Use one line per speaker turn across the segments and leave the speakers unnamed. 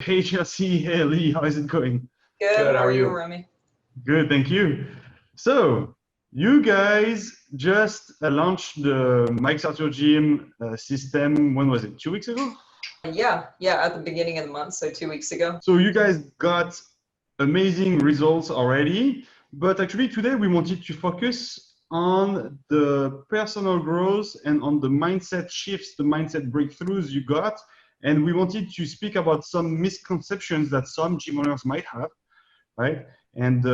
Hey Chelsea, hey Lee, how is it going?
Good. How are you, Remy?
Good, thank you. So, you guys just launched the Mike Sartor Gym system. When was it? 2 weeks ago?
Yeah, at the beginning of the month, so 2 weeks ago.
So, you guys got amazing results already, but actually, today we wanted to focus on the personal growth and on the mindset shifts, the mindset breakthroughs you got. And we wanted to speak about some misconceptions that some gym owners might have, right? And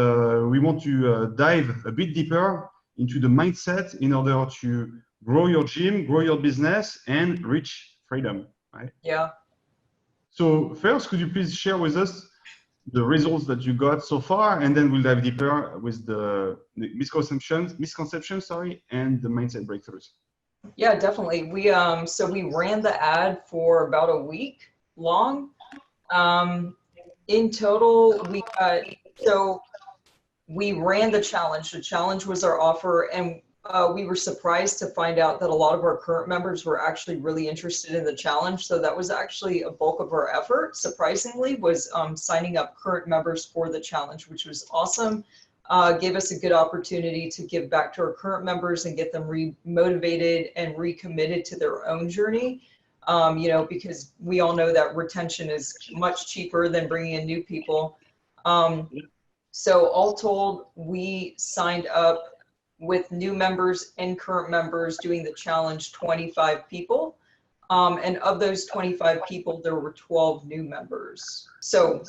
we want to dive a bit deeper into the mindset in order to grow your gym, grow your business, and reach freedom, right?
Yeah.
So first, could you please share with us the results that you got so far, and then we'll dive deeper with the misconceptions, sorry, and the mindset breakthroughs.
Yeah, definitely. We ran the ad for about a week long. Um, in total, so we ran the challenge. The challenge was our offer, and we were surprised to find out that a lot of our current members were actually really interested in the challenge. So that was actually a bulk of our effort, surprisingly, was signing up current members for the challenge, which was awesome. Gave us a good opportunity to give back to our current members and get them re-motivated and recommitted to their own journey. Because we all know that retention is much cheaper than bringing in new people. So all told, we signed up with new members and current members doing the challenge, 25 people. And of those 25 people, there were 12 new members. So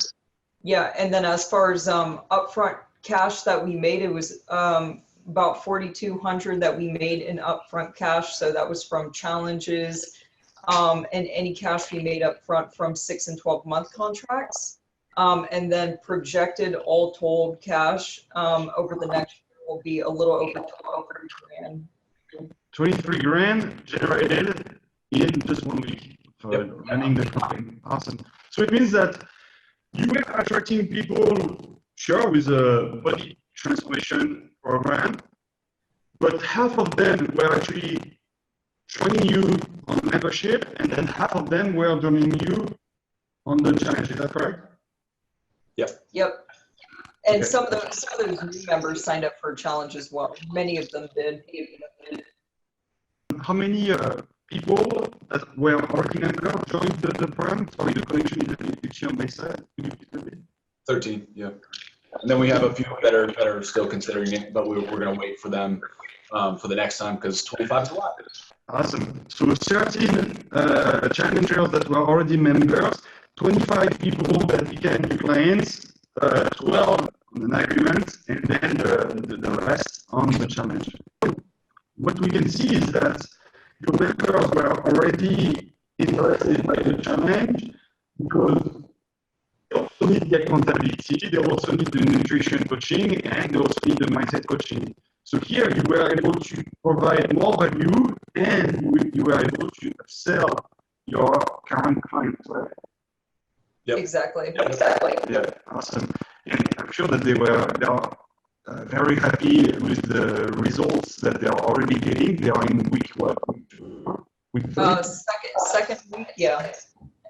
yeah, and then as far as upfront cash that we made, it was about 4,200 that we made in upfront cash. So that was from challenges and any cash we made upfront from 6 and 12-month contracts. And then projected all told cash over the next year will be a little over 23 grand.
23 grand generated in just 1 week for
Yep.
running the campaign. Awesome. So it means that you were attracting people, sure, with a body transformation program, but half of them were actually joining you on membership, and then half of them were joining you on the challenge. Is that correct?
Yep. And
Okay.
some of those new members signed up for a challenge as well. Many of them did.
How many people that were already members joined the program? Sorry, the connection is a bit itchy on my side. Could you please repeat?
13, yeah. And then we have a few that are still considering it, but we're going to wait for them for the next time because 25 is a lot.
Awesome. So 13 challengers that were already members, 25 people that became new clients, 12 on an agreement, and then the rest on the challenge. What we can see is that your members were already interested by the challenge because they also need the accountability, they also need the nutrition coaching, and they also need the mindset coaching. So here you were able to provide more value and you were able to sell your current clients, right?
Yep.
Exactly.
Yeah, awesome. And I'm sure that they are very happy with the results that they are already getting. They are in week what? Week 3?
Second week, yeah.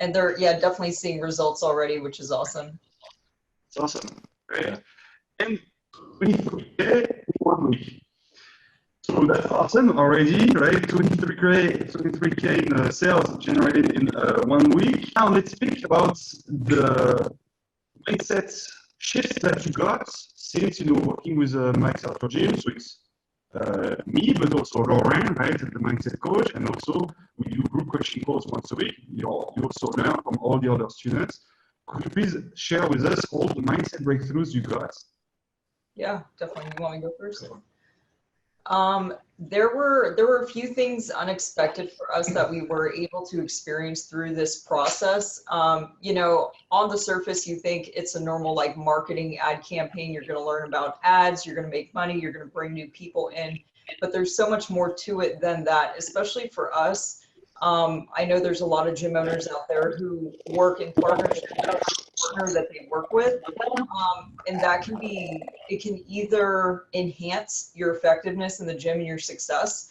And they're definitely seeing results already, which is awesome.
It's awesome. Great. Yeah. And 23K in 1 week. So that's awesome already, right? 23K in sales generated in 1 week. Now let's speak about the mindset shift that you got since working with Mike Sartor Gym. So it's me, but also Lauren, right, the mindset coach, and also we do group coaching calls once a week. You also learn from all the other students. Could you please share with us all the mindset breakthroughs you got?
Yeah, definitely. You want me to go first? There were a few things unexpected for us that we were able to experience through this process. On the surface, you think it's a normal like marketing ad campaign. You're going to learn about ads, you're going to make money, you're going to bring new people in, but there's so much more to it than that, especially for us. I know there's a lot of gym owners out there who work in partnership with a partner that they work with. And it can either enhance your effectiveness in the gym and your success.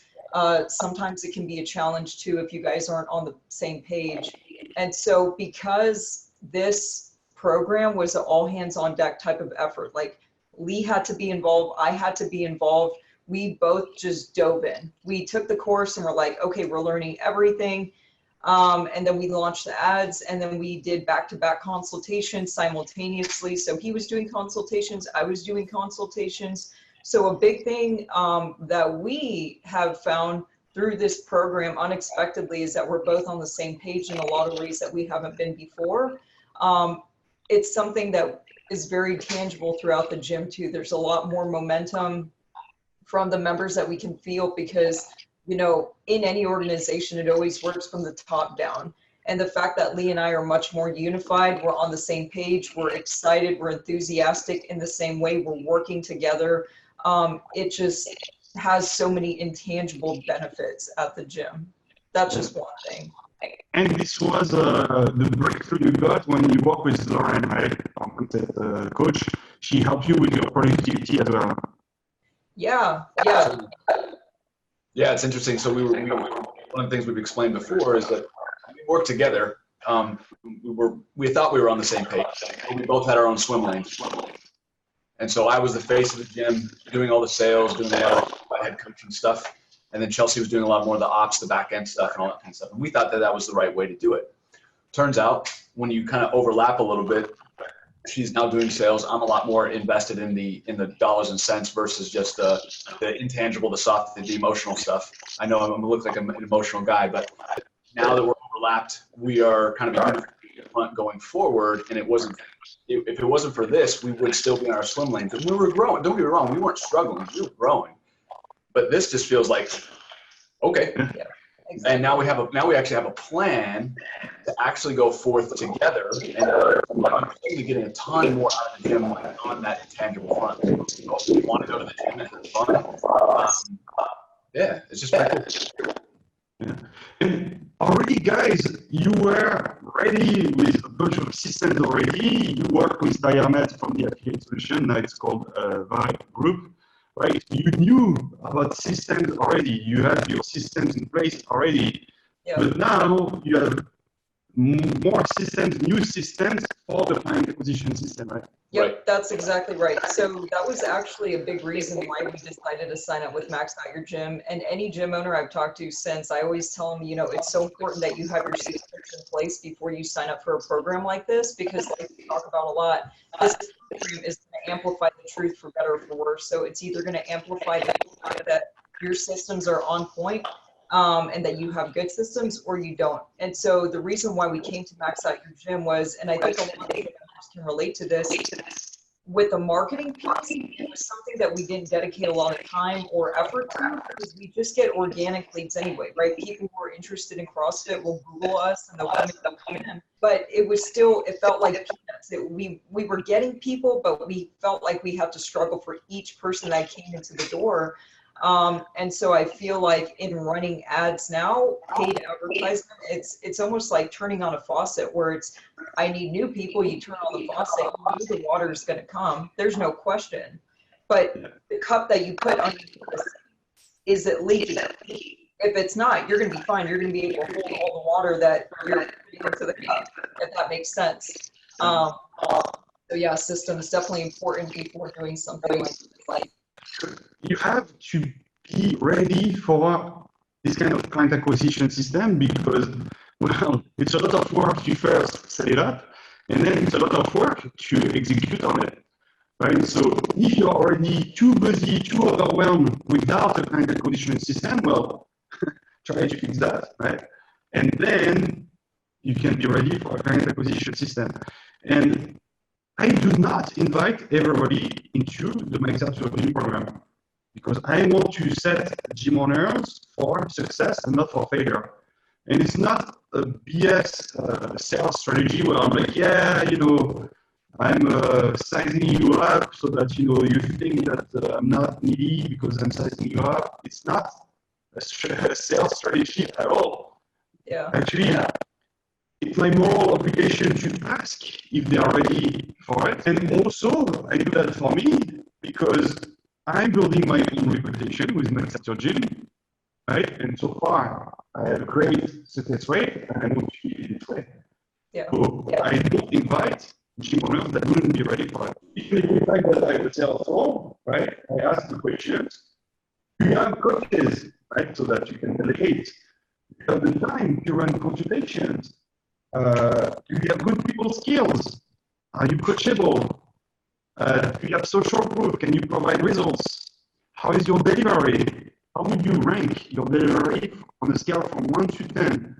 Sometimes it can be a challenge too if you guys aren't on the same page. And so because this program was an all hands on deck type of effort. Like Lee had to be involved, I had to be involved. We both just dove in. We took the course and we're like, okay, we're learning everything. And then we launched the ads, and then we did back-to-back consultations simultaneously. So he was doing consultations, I was doing consultations. So a big thing that we have found through this program unexpectedly is that we're both on the same page in a lot of ways that we haven't been before. It's something that is very tangible throughout the gym too. There's a lot more momentum from the members that we can feel, because you know, in any organization, it always works from the top down. And the fact that Lee and I are much more unified, we're on the same page, we're excited, we're enthusiastic in the same way, we're working together. It just has so many intangible benefits at the gym. That's just one thing.
And this was the breakthrough you got when you worked with Lauren, right? Coach. She helped you with your productivity as well.
Yeah.
Yeah, it's interesting. So one of the things we've explained before is that we worked together. We thought we were on the same page. But we both had our own swim lanes. And so I was the face of the gym, doing all the sales, doing a lot of my head coaching stuff. And then Chelsea was doing a lot more of the ops, the back end stuff, and all that kind of stuff. And we thought that that was the right way to do it. Turns out, when you kind of overlap a little bit, she's now doing sales. I'm a lot more invested in the dollars and cents versus just the intangible, the soft, the emotional stuff. I know I'm gonna look like an emotional guy, but now that we're overlapped, we are kind of in front going forward. And if it wasn't for this, we would still be in our swim lanes. And we were growing. Don't get me wrong, we weren't struggling. We were growing. But this just feels like, okay.
Yeah. Exactly.
And now we actually have a plan to actually go forth together, and we're getting a ton more out of the gym on that tangible front. So we want to go to the gym and have fun. Yeah, it's just pretty cool.
Yeah. And already, guys, you were ready with a bunch of systems already. You worked with Diamet from the affiliate solution. Now it's called Vibe Group. Right, you knew about systems already. You had your systems in place already, but now you have more systems, new systems for the client acquisition system, right?
Yep,
Right.
that's exactly right. So that was actually a big reason why we decided to sign up with Max Out Your Gym. And any gym owner I've talked to since, I always tell them, you know, it's so important that you have your systems in place before you sign up for a program like this, because like we talk about a lot, this program is going to amplify the truth for better or for worse. So it's either going to amplify the fact that your systems are on point, and that you have good systems, or you don't. And so the reason why we came to Max Out Your Gym was, and I think a lot of people can relate to this, with the marketing piece, it was something that we didn't dedicate a lot of time or effort to, because we just get organic leads anyway, right? People who are interested in CrossFit will Google us and they'll come in. But it was still, it felt like peanuts. We were getting people, but we felt like we had to struggle for each person that came into the door. And so I feel like in running ads now, paid advertisement, it's almost like turning on a faucet, where it's, I need new people, you turn on the faucet, you know the water is going to come. There's no question. But the cup that you put underneath this, is it leaking? If it's not, you're going to be fine. You're going to be able to hold all the water that you're putting into the cup, if that makes sense. So yeah, systems definitely important before doing something like
You have to be ready for this kind of client acquisition system, because, well, it's a lot of work to first set it up, and then it's a lot of work to execute on it, right? So if you're already too busy, too overwhelmed without a client acquisition system, well, try to fix that, right? And then you can be ready for a client acquisition system. And I do not invite everybody into the Max Out Your Gym program, because I want to set gym owners for success and not for failure. And it's not a BS sales strategy where I'm like, yeah, you know, I'm sizing you up so that, you know, you think that I'm not needy because I'm sizing you up. It's not a sales strategy at all.
Yeah.
Actually, it's my moral obligation to ask if they are ready for it. And also, I do that for me because I'm building my own reputation with Max Out Your Gym, right? And so far, I have a great success rate, and I want to keep it this way.
Yeah.
So I don't invite gym owners that wouldn't be ready for it. Even if the fact that I would tell all, right? I ask the questions. Do you have coaches, right? So that you can delegate. Do you have the time to run consultations? Do you have good people skills? Are you coachable? Do you have social proof? Can you provide results? How is your delivery? How would you rank your delivery on a scale from 1 to 10?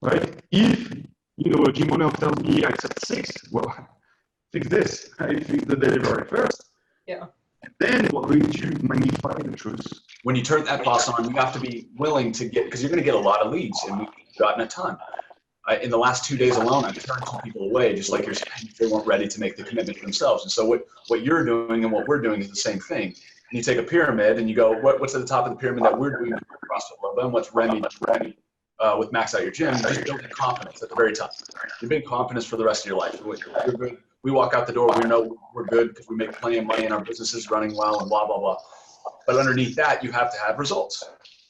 Right? If a gym owner tells me I accept 6, well, fix this. I fix the delivery first.
Yeah.
And then we're going to magnify the truth.
When you turn that boss on, you have to be willing to get, because you're going to get a lot of leads, and we've gotten a ton. In the last 2 days alone, I've turned 2 people away, just like you're saying, they weren't ready to make the commitment to themselves. And so what you're doing and what we're doing is the same thing. And you take a pyramid and you go, what's at the top of the pyramid that we're doing across the world? Then what's Remy with Max Out Your Gym? Just building confidence at the very top. You build confidence for the rest of your life. You're good. We walk out the door, we know we're good because we make plenty of money and our business is running well and blah, blah, blah. But underneath that, you have to have results.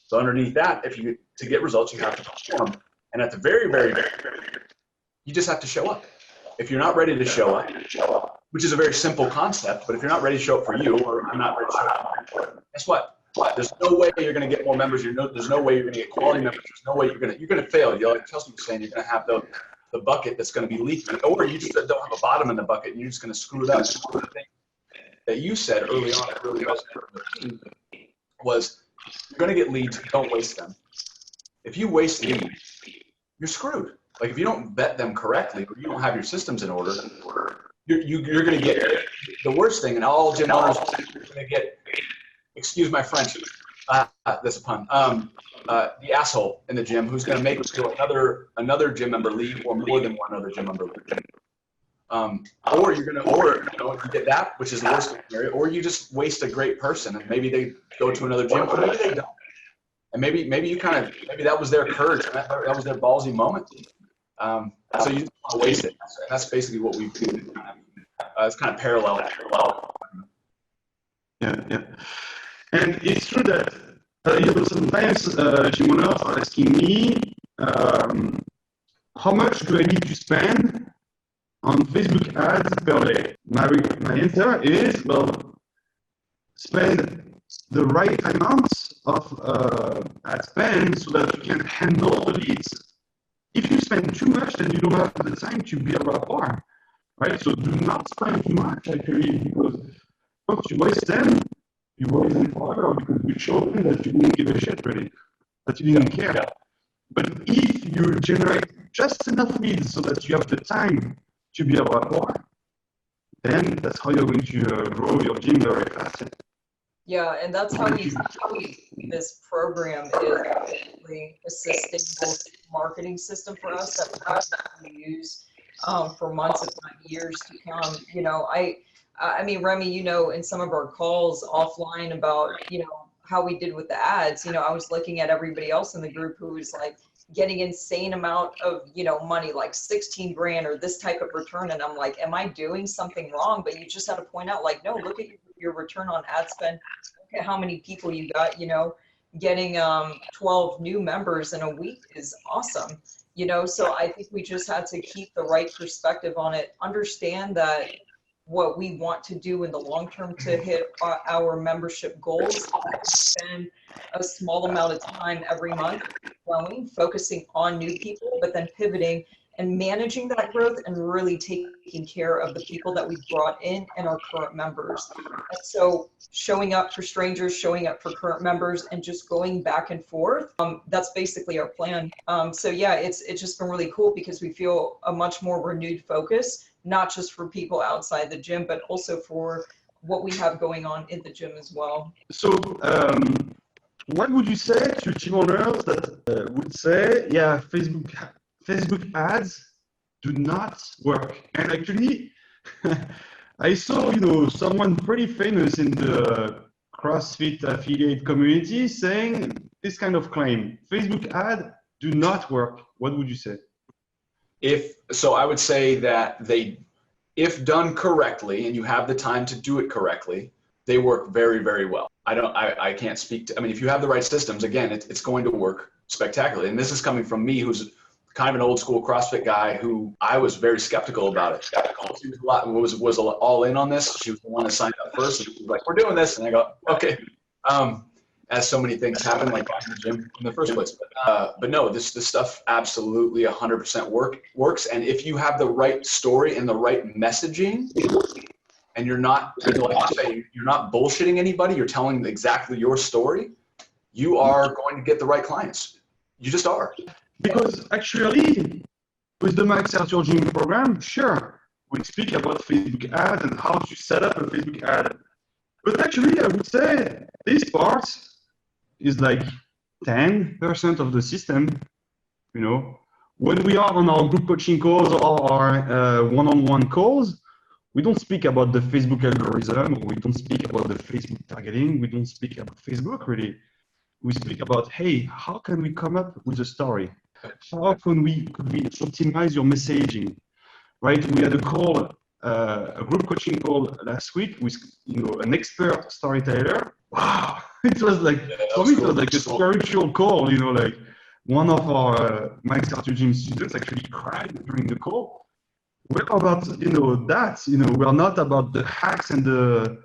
So underneath that, to get results, you have to perform. And at the very, very, very, you just have to show up. If you're not ready to show up, which is a very simple concept, but if you're not ready to show up for you, or I'm not ready to show up, guess what? There's no way you're going to get more members. There's no way you're going to get quality members. There's no way you're going to fail. Like Chelsea was saying, you're going to have the bucket that's going to be leaking, or you just don't have a bottom in the bucket and you're just going to screw it up. The thing that you said early on that really resonated was you're going to get leads, don't waste them. If you waste leads, you're screwed. Like if you don't vet them correctly, or you don't have your systems in order, you're going to get the worst thing. And all gym owners are going to get, excuse my French, that's a pun. The asshole in the gym who's going to make another gym member leave, or more than one other gym member leave. Or you're going to, you get that, which is the worst scenario, or you just waste a great person and maybe they go to another gym, or maybe they don't. And maybe that was their courage, and that was their ballsy moment. So you don't want to waste it. And that's basically what we've been. It's kind of parallel.
Yeah. And it's true that sometimes gym owners are asking me, how much do I need to spend on Facebook ads per day? My answer is, well, spend the right amount of ad spend so that you can handle the leads. If you spend too much, then you don't have the time to build rapport, right? So do not spend too much, actually, because once you waste them, you waste them forever because you show them that you didn't give a shit, really, that you didn't care. Yeah. But if you generate just enough leads so that you have the time to build rapport, then that's how you're going to grow your gym very fast.
Yeah, and that's how this program is basically a sustainable marketing system for us that we use for months, if not years to come. I mean, Remy, in some of our calls offline about, how we did with the ads, I was looking at everybody else in the group who was like getting insane amount of, money, like 16 grand or this type of return. And I'm like, am I doing something wrong? But you just had to point out, like, no, look at your return on ad spend. Look at how many people you got, getting 12 new members in a week is awesome. So I think we just had to keep the right perspective on it, understand that what we want to do in the long term to hit our membership goals, spend a small amount of time every month growing, focusing on new people, but then pivoting and managing that growth and really taking care of the people that we've brought in and our current members. And so showing up for strangers, showing up for current members, and just going back and forth, that's basically our plan. So yeah, it's just been really cool because we feel a much more renewed focus, not just for people outside the gym, but also for what we have going on in the gym as well.
So what would you say to gym owners that would say, yeah, Facebook ads do not work? And actually, I saw, someone pretty famous in the CrossFit affiliate community saying this kind of claim: Facebook ad do not work. What would you say?
I would say that if done correctly, and you have the time to do it correctly, they work very, very well. I can't speak to, if you have the right systems, again, it's going to work spectacularly. And this is coming from me, who's kind of an old school CrossFit guy who I was very skeptical about it. She was all in on this. She was the one that signed up first. And she was like, we're doing this. And I go, okay. As so many things happen, like buying the gym in the first place. But no, this stuff absolutely 100% works. And if you have the right story and the right messaging, and you're not, like you say, you're not bullshitting anybody, you're telling exactly your story, you are going to get the right clients. You just are.
Because actually, with the Max Out Your Gym program, sure, we speak about Facebook ads and how to set up a Facebook ad. But actually, I would say this part is like 10% of the system. You know, when we are on our group coaching calls or our one-on-one calls, we don't speak about the Facebook algorithm, or we don't speak about the Facebook targeting, we don't speak about Facebook really. We speak about, hey, how can we come up with a story? How could we optimize your messaging, right? We had a call, a group coaching call last week with an expert storyteller. Wow, it was like, for me, it was like a spiritual call, like one of our Max Out Your Gym students actually cried during the call. We're about, that, we're not about the hacks and the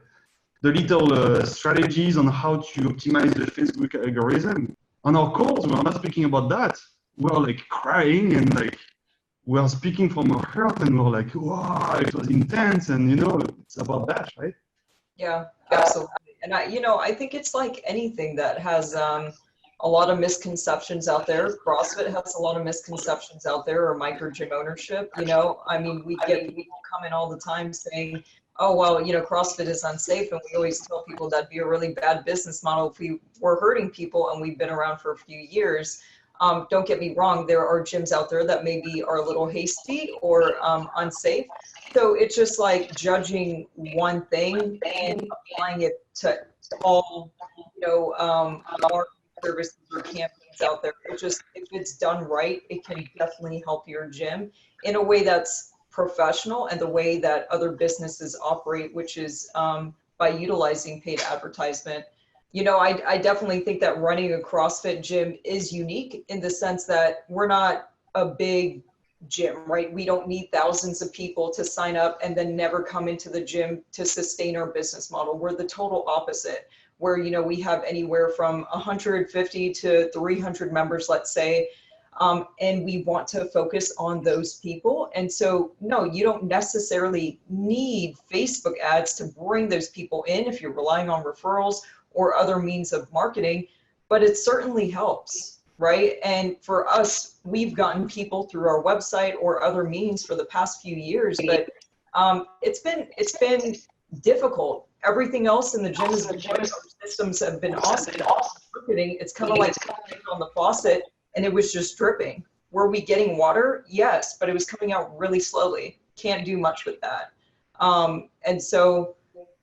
little strategies on how to optimize the Facebook algorithm. On our calls, we're not speaking about that. We're like crying and like, we're speaking from our heart and we're like, wow, it was intense. And, it's about that, right?
Yeah, absolutely. And I think it's like anything that has a lot of misconceptions out there. CrossFit has a lot of misconceptions out there, or micro gym ownership. We get people come in all the time saying, oh, well, CrossFit is unsafe. And we always tell people that'd be a really bad business model if we were hurting people and we've been around for a few years. Don't get me wrong, there are gyms out there that maybe are a little hasty or unsafe. So it's just like judging one thing and applying it to all, marketing services or campaigns out there. If it's done right, it can definitely help your gym in a way that's professional and the way that other businesses operate, which is by utilizing paid advertisement. I definitely think that running a CrossFit gym is unique in the sense that we're not a big gym, right? We don't need thousands of people to sign up and then never come into the gym to sustain our business model. We're the total opposite, where, we have anywhere from 150 to 300 members, let's say, and we want to focus on those people. And so, no, you don't necessarily need Facebook ads to bring those people in if you're relying on referrals or other means of marketing, but it certainly helps, right? And for us, we've gotten people through our website or other means for the past few years, but it's been difficult. Everything else in the gym is the systems have been awesome. Marketing, it's kind of like on the faucet and it was just dripping. Were we getting water? Yes, but it was coming out really slowly. Can't do much with that. And so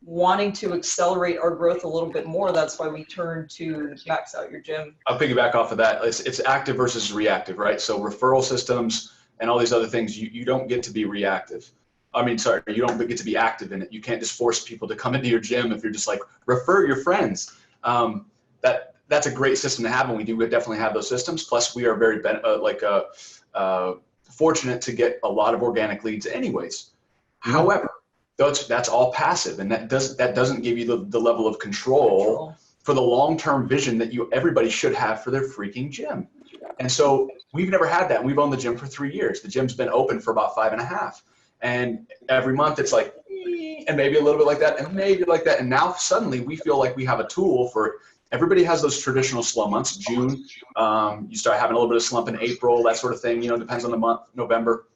wanting to accelerate our growth a little bit more, that's why we turned to Max Out Your Gym.
I'll piggyback off of that. It's active versus reactive, right? So referral systems and all these other things, you don't get to be reactive. You don't get to be active in it. You can't just force people to come into your gym if you're just like, refer your friends. That's a great system to have, and we definitely have those systems. Plus, we are very fortunate to get a lot of organic leads anyways. However, that's all passive, and that doesn't give you the level of control for the long-term vision that everybody should have for their freaking gym. And so we've never had that. We've owned the gym for 3 years. The gym's been open for about 5.5. And every month it's like, and maybe a little bit like that, and maybe like that. And now suddenly we feel like we have a tool for, everybody has those traditional slow months. June, you start having a little bit of slump in April, that sort of thing, depends on the month, November.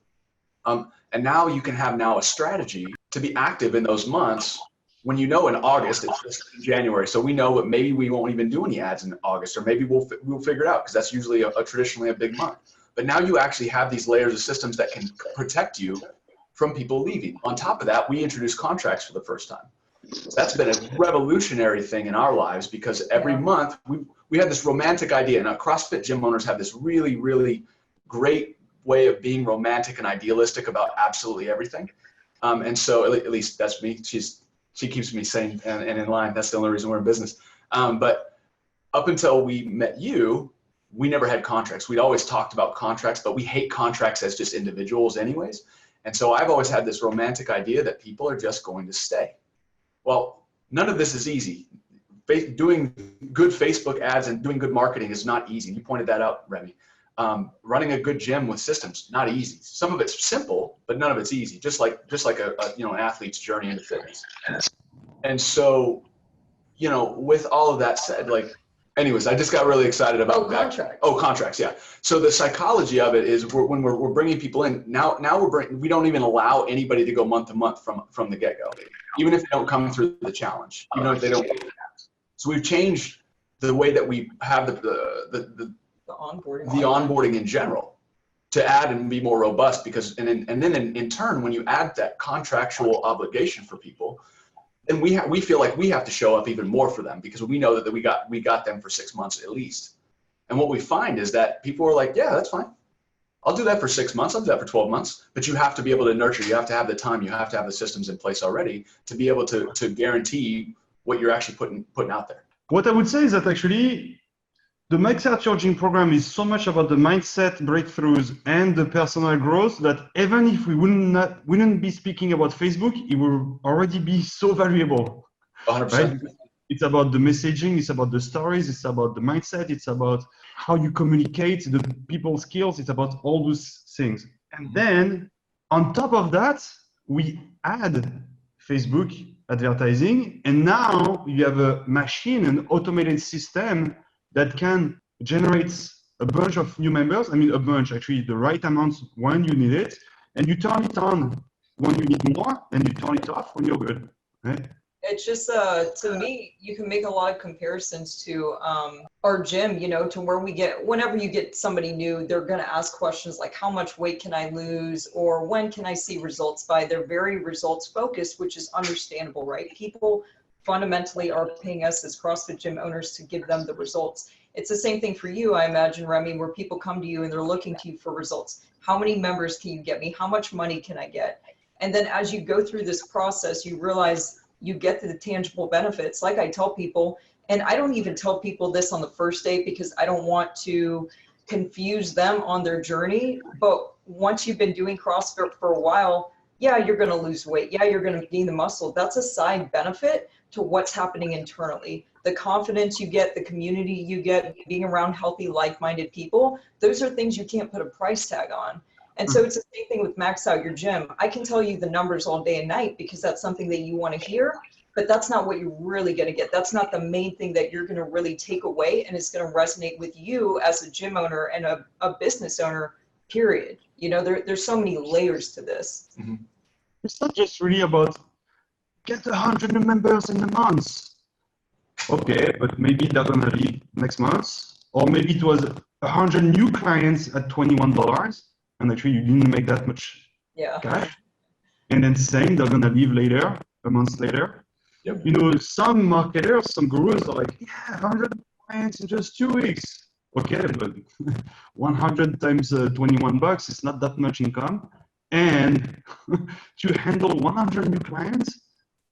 And now you can have a strategy to be active in those months when in August, it's just January. So we know that maybe we won't even do any ads in August, or maybe we'll figure it out because that's usually traditionally a big month. But now you actually have these layers of systems that can protect you from people leaving. On top of that, we introduced contracts for the first time. That's been a revolutionary thing in our lives because every month we had this romantic idea. Now, CrossFit gym owners have this really, really great way of being romantic and idealistic about absolutely everything. And so at least that's me. She keeps me sane and in line. That's the only reason we're in business. But up until we met you, we never had contracts. We'd always talked about contracts, but we hate contracts as just individuals anyways. And so I've always had this romantic idea that people are just going to stay. Well, none of this is easy. Doing good Facebook ads and doing good marketing is not easy. You pointed that out, Remy. Running a good gym with systems, not easy. Some of it's simple, but none of it's easy. Just like an athlete's journey into fitness. And so, with all of that said, anyways, I just got really excited about that.
Contracts.
Oh, contracts, yeah. So the psychology of it is when we're bringing people in, now we don't even allow anybody to go month to month from the get-go, even if they don't come through the challenge, even if they don't. So we've changed the way that we have the onboarding in general to add and be more robust, because and then in turn, when you add that contractual obligation for people, then we feel like we have to show up even more for them, because we know that we got them for 6 months at least. And what we find is that people are like, yeah, that's fine. I'll do that for 6 months. I'll do that for 12 months. But you have to be able to nurture. You have to have the time. You have to have the systems in place already to be able to guarantee what you're actually putting out there.
What I would say is that actually the Maxart Charging program is so much about the mindset breakthroughs and the personal growth that even if we wouldn't be speaking about Facebook, it will already be so valuable.
100%.
Right? It's about the messaging, it's about the stories, it's about the mindset, it's about how you communicate, the people skills, it's about all those things. And then on top of that, we add Facebook advertising, and now you have a machine, an automated system that can generate a bunch of new members. I mean, a bunch, actually, the right amount when you need it, and you turn it on when you need more, and you turn it off when you're good, right?
It's just, to me, you can make a lot of comparisons to our gym, to where whenever you get somebody new, they're going to ask questions like, how much weight can I lose? Or when can I see results by? They're very results focused, which is understandable, right? People fundamentally are paying us as CrossFit gym owners to give them the results. It's the same thing for you, I imagine, Remy, where people come to you and they're looking to you for results. How many members can you get me? How much money can I get? And then as you go through this process, you realize you get to the tangible benefits. Like I tell people, and I don't even tell people this on the first day because I don't want to confuse them on their journey. But once you've been doing CrossFit for a while, yeah, you're going to lose weight. Yeah, you're going to gain the muscle. That's a side benefit to what's happening internally. The confidence you get, the community you get, being around healthy, like-minded people, those are things you can't put a price tag on. And so it's the same thing with Max Out Your Gym. I can tell you the numbers all day and night because that's something that you want to hear, but that's not what you're really going to get. That's not the main thing that you're going to really take away, and it's going to resonate with you as a gym owner and a business owner, period. There's so many layers to this.
Mm-hmm.
It's not just really about get 100 new members in a month. Okay, but maybe they're going to leave next month. Or maybe it was 100 new clients at $21. And actually you didn't make that much cash. And then same, they're gonna leave later, a month later.
Yep.
Some marketers, some gurus are like, yeah, 100 clients in just 2 weeks. Okay, but 100 times $21 is not that much income. And to handle 100 new clients,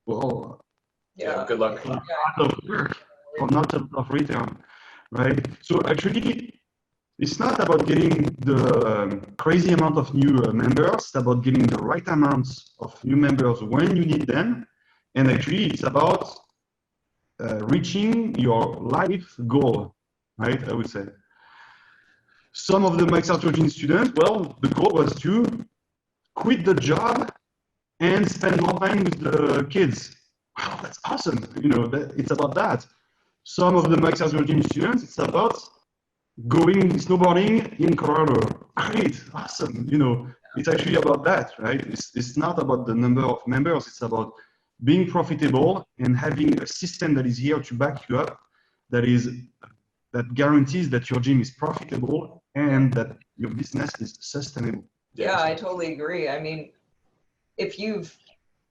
well,
yeah, good luck.
Not a lot of work or not a lot of return, right? So actually, it's not about getting the crazy amount of new members. It's about getting the right amounts of new members when you need them. And actually, it's about reaching your life goal, right? I would say. Some of the Maxart Charging students, well, the goal was to quit the job and spend more time with the kids. Wow, that's awesome. It's about that. Some of the Maxart Charging students, it's about going snowboarding in Colorado. Great, awesome. It's actually about that, right? It's not about the number of members. It's about being profitable and having a system that is here to back you up, that guarantees that your gym is profitable and that your business is sustainable.
Yeah, I totally agree. I mean, if you've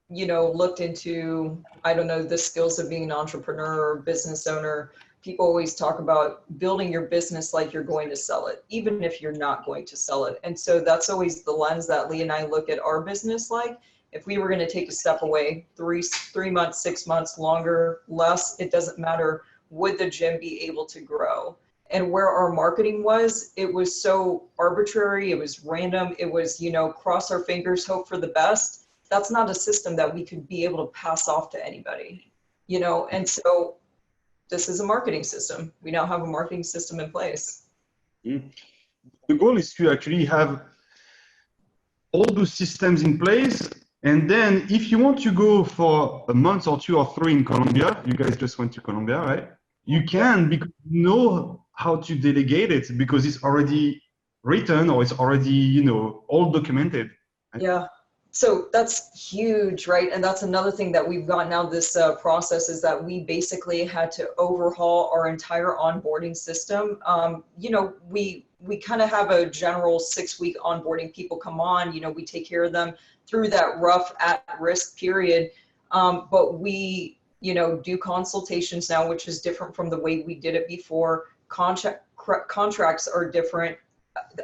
looked into, I don't know, the skills of being an entrepreneur or business owner, people always talk about building your business like you're going to sell it, even if you're not going to sell it. And so that's always the lens that Lee and I look at our business like. If we were going to take a step away, 3 months, 6 months, longer, less, it doesn't matter. Would the gym be able to grow? and where our marketing was, it was so arbitrary, it was random, it was, you know, cross our fingers, hope for the best. That's not a system that we could be able to pass off to anybody, you know? And so this is a marketing system. We now have a marketing system in place.
The goal is to actually have all those systems in place. And then if you want to go for a month or 2 or 3 in Colombia, you guys just went to Colombia, right? You can, because you know how to delegate it, because it's already written or it's already, you know, all documented.
Yeah. So that's huge, right? And that's another thing that we've gotten out of this process, is that we basically had to overhaul our entire onboarding system. You know, we kind of have a general 6-week onboarding. People come on, you know, we take care of them through that rough at-risk period. But we, you know, do consultations now, which is different from the way we did it before. Contracts are different.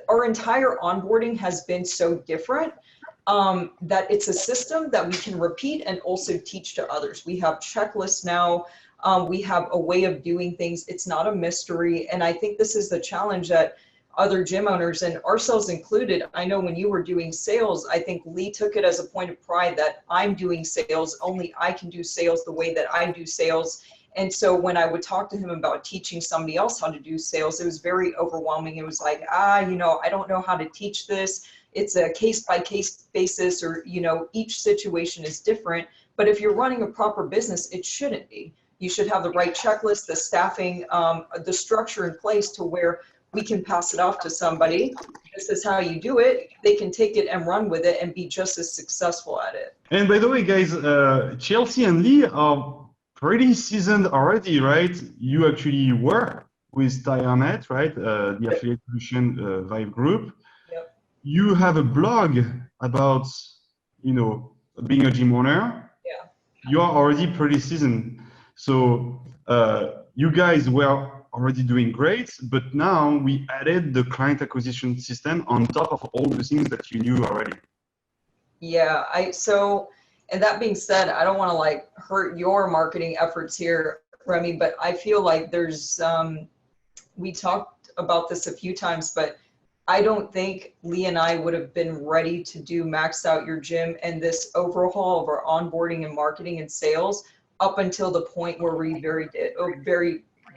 Our entire onboarding has been so different that it's a system that we can repeat and also teach to others. We have checklists now. We have a way of doing things. It's not a mystery. And I think this is the challenge that other gym owners, and ourselves included. I know when you were doing sales, I think Lee took it as a point of pride that I'm doing sales, only I can do sales the way that I do sales. And so when I would talk to him about teaching somebody else how to do sales, it was very overwhelming. It was like, you know, I don't know how to teach this. It's a case-by-case basis, or, you know, each situation is different. But if you're running a proper business, it shouldn't be. You should have the right checklist, the staffing, the structure in place to where we can pass it off to somebody. This is how you do it. They can take it and run with it and be just as successful at it.
And by the way, guys, Chelsea and Lee are pretty seasoned already, right? You actually work with TireNet, right? The affiliate solution Vive Group.
Yep.
You have a blog about, you know, being a gym owner.
Yeah.
You are already pretty seasoned. So you guys were already doing great, but now we added the client acquisition system on top of all the things that you knew already.
Yeah, and that being said, I don't want to like hurt your marketing efforts here, Remy, but I feel like there's, we talked about this a few times, but I don't think Lee and I would have been ready to do Max Out Your Gym and this overhaul of our onboarding and marketing and sales up until the point where we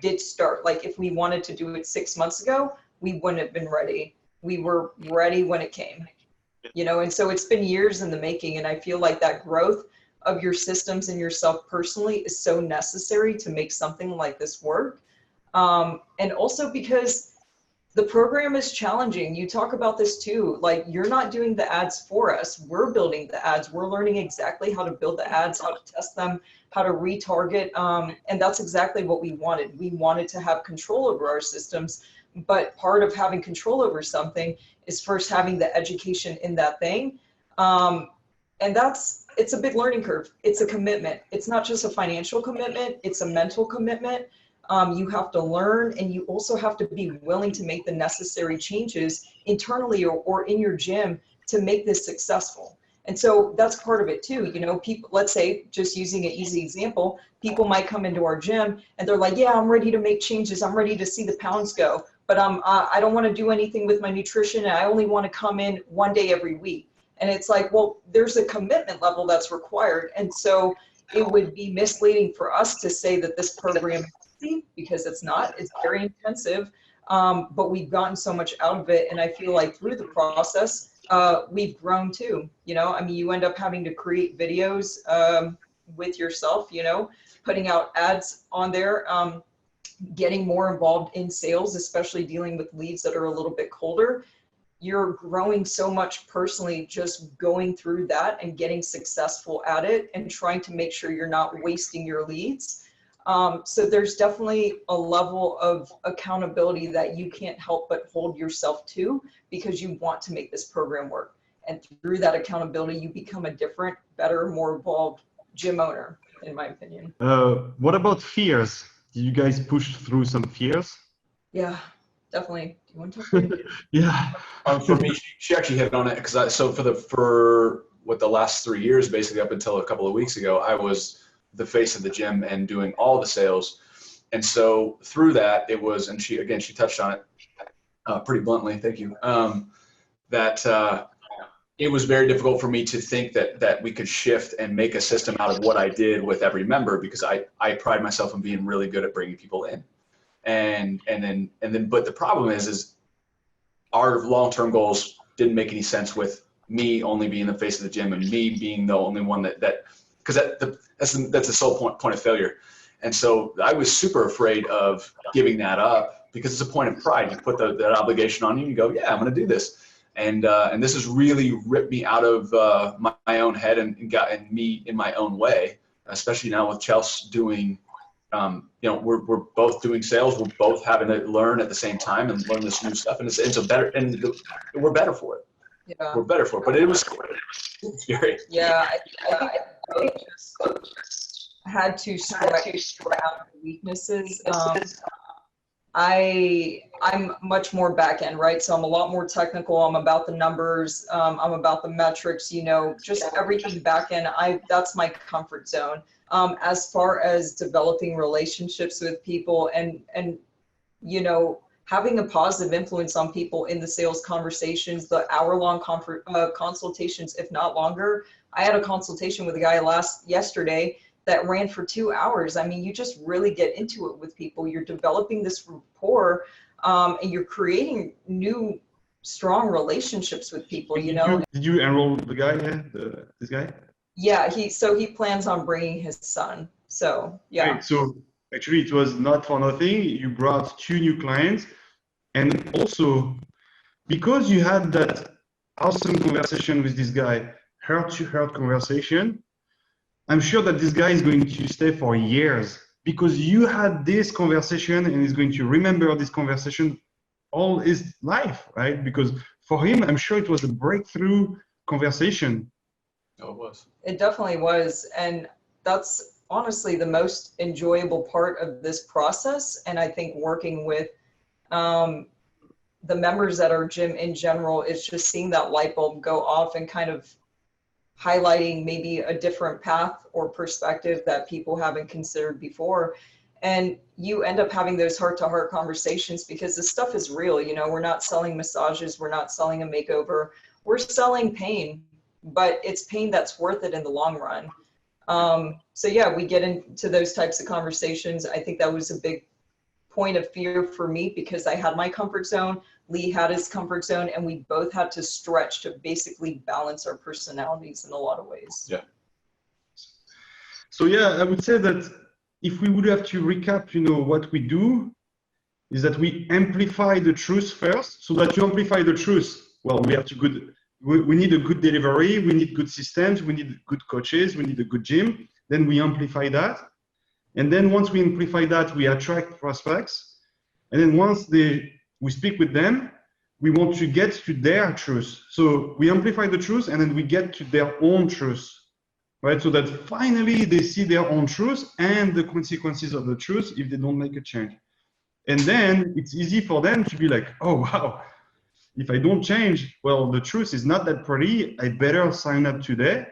did start. Like if we wanted to do it 6 months ago, we wouldn't have been ready. We were ready when it came, you know, and so it's been years in the making. And I feel like that growth of your systems and yourself personally is so necessary to make something like this work. And also because the program is challenging. You talk about this too, like you're not doing the ads for us. We're building the ads. We're learning exactly how to build the ads, how to test them, how to retarget. And that's exactly what we wanted. We wanted to have control over our systems, but part of having control over something is first having the education in that thing. And it's a big learning curve. It's a commitment. It's not just a financial commitment, it's a mental commitment. You have to learn, and you also have to be willing to make the necessary changes internally or in your gym to make this successful. And so that's part of it too. You know, people, let's say, just using an easy example, people might come into our gym and they're like, yeah, I'm ready to make changes. I'm ready to see the pounds go, but I don't want to do anything with my nutrition. And I only want to come in 1 day every week. And it's like, well, there's a commitment level that's required. And so it would be misleading for us to say that this program is easy, because it's not. It's very intensive, but we've gotten so much out of it. And I feel like through the process, we've grown too. You know, I mean, you end up having to create videos with yourself, you know, putting out ads on there, getting more involved in sales, especially dealing with leads that are a little bit colder. You're growing so much personally just going through that and getting successful at it and trying to make sure you're not wasting your leads. So there's definitely a level of accountability that you can't help but hold yourself to, because you want to make this program work. And through that accountability, you become a different, better, more involved gym owner, in my opinion.
What about fears? Did you guys push through some fears?
Yeah, definitely. Do you want to talk about it?
Yeah.
For me, she actually hit on it, because for what the last 3 years, basically up until a couple of weeks ago, I was the face of the gym and doing all the sales. And so through that, it was, and she touched on it pretty bluntly, thank you, that it was very difficult for me to think that we could shift and make a system out of what I did with every member, because I pride myself on being really good at bringing people in. And then, but the problem is our long-term goals didn't make any sense with me only being the face of the gym and me being the only one because that's the sole point of failure. And so I was super afraid of giving that up, because it's a point of pride. You put that obligation on you and you go, yeah, I'm going to do this. And this has really ripped me out of my own head and gotten me in my own way, especially now with Chelsea doing, we're both doing sales. We're both having to learn at the same time and learn this new stuff. And it's a better, and we're better for it.
Yeah.
We're better for it, but it was scary.
Yeah, I just had to stretch out the weaknesses. I'm much more back end, right? So I'm a lot more technical. I'm about the numbers. I'm about the metrics, just everything back end. That's my comfort zone. As far as developing relationships with people and having a positive influence on people in the sales conversations, the hour-long consultations, if not longer. I had a consultation with a guy yesterday that ran for 2 hours. I mean, you just really get into it with people. You're developing this rapport, and you're creating new, strong relationships with people,
Did you enroll the guy, this guy?
Yeah, he plans on bringing his son. So, yeah.
Right. So actually it was not for nothing. You brought 2 new clients, and also because you had that awesome conversation with this guy, heart-to-heart conversation, I'm sure that this guy is going to stay for years, because you had this conversation and he's going to remember this conversation all his life, right? Because for him, I'm sure it was a breakthrough conversation.
Oh, it was.
It definitely was. And that's honestly the most enjoyable part of this process. And I think working with the members at our gym in general is just seeing that light bulb go off and kind of highlighting maybe a different path or perspective that people haven't considered before. And you end up having those heart-to-heart conversations, because this stuff is real. We're not selling massages. We're not selling a makeover. We're selling pain, but it's pain that's worth it in the long run. So yeah, we get into those types of conversations. I think that was a big point of fear for me, because I had my comfort zone, Lee had his comfort zone, and we both had to stretch to basically balance our personalities in a lot of ways.
Yeah.
So yeah, I would say that if we would have to recap, what we do is that we amplify the truth first. So that you amplify the truth, well, we need a good delivery, we need good systems, we need good coaches, we need a good gym. Then we amplify that. And then once we amplify that, we attract prospects. And then once we speak with them, we want to get to their truth. So we amplify the truth, and then we get to their own truth, right? So that finally they see their own truth and the consequences of the truth if they don't make a change. And then it's easy for them to be like, oh, wow, if I don't change, well, the truth is not that pretty. I better sign up today.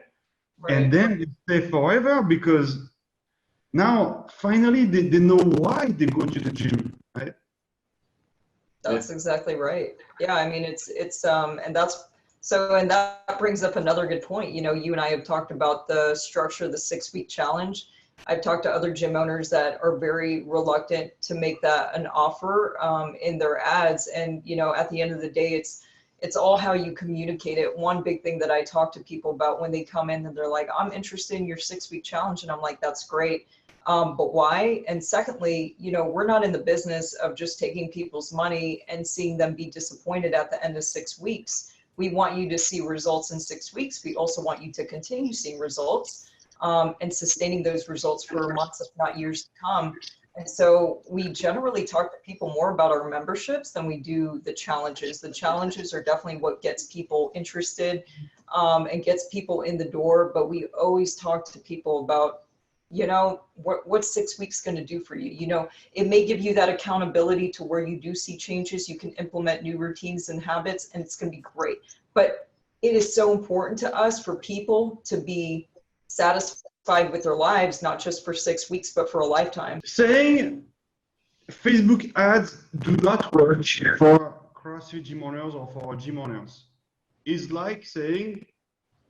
Right. And then they stay forever, because now finally they know why they go to the gym, right?
That's exactly right. Yeah, I mean, it's and that brings up another good point. You and I have talked about the structure of the 6-week challenge. I've talked to other gym owners that are very reluctant to make that an offer in their ads. And, at the end of the day, it's all how you communicate it. One big thing that I talk to people about when they come in and they're like, I'm interested in your 6-week challenge. And I'm like, that's great. But why? And secondly, we're not in the business of just taking people's money and seeing them be disappointed at the end of 6 weeks. We want you to see results in 6 weeks. We also want you to continue seeing results and sustaining those results for months, if not years to come. And so we generally talk to people more about our memberships than we do the challenges. The challenges are definitely what gets people interested and gets people in the door. But we always talk to people about, what's 6 weeks going to do for you? It may give you that accountability to where you do see changes. You can implement new routines and habits, and it's going to be great. But it is so important to us for people to be satisfied with their lives, not just for 6 weeks, but for a lifetime.
Saying Facebook ads do not work for CrossFit gym owners or for gym owners. It's like saying